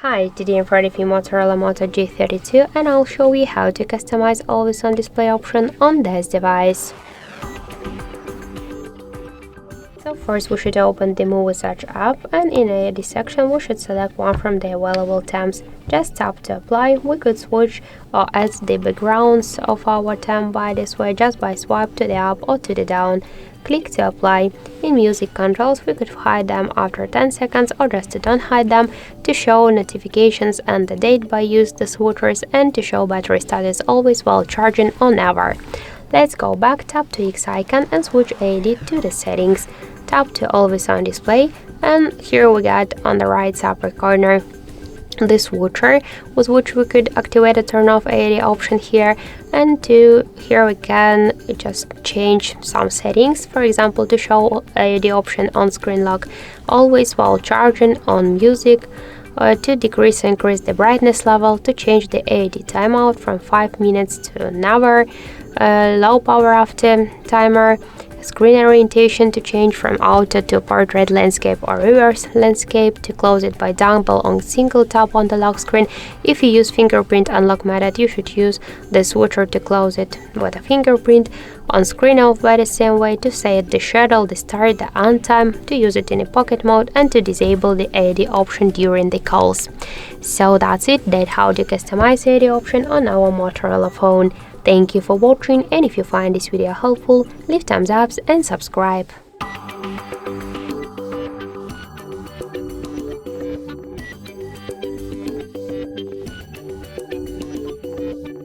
Hi, today I'm for the Motorola Moto G32 and I'll show you how to customize always on display option on this device. So first we should open the Muviz Edge app, and in the AD section we should select one from the available themes. Just tap to apply. We could switch or add the backgrounds of our theme by this way just by swipe to the up or to the down. Click to apply. In music controls we could hide them after 10 seconds or just to don't hide them, to show notifications and the date by use the switchers, and to show battery status always while charging or never. Let's go back, tap to X icon and switch AD to the settings. Tap to always on display, and here we got on the right upper corner this switcher with which we could activate a turn off AD option here, and here we can just change some settings, for example to show AD option on screen lock always while charging, on music, to decrease or increase the brightness level, to change the AD timeout from 5 minutes to never, low power after timer, screen orientation to change from auto to portrait landscape or reverse landscape, to close it by double on single tap on the lock screen. If you use fingerprint unlock method, you should use the switcher to close it with a fingerprint. On screen off by the same way, to set the shadow, the start, the end time, to use it in a pocket mode, and to disable the AD option during the calls. So that's it, that's how to customize AD option on our Motorola phone. Thank you for watching, and if you find this video helpful, leave thumbs up and subscribe.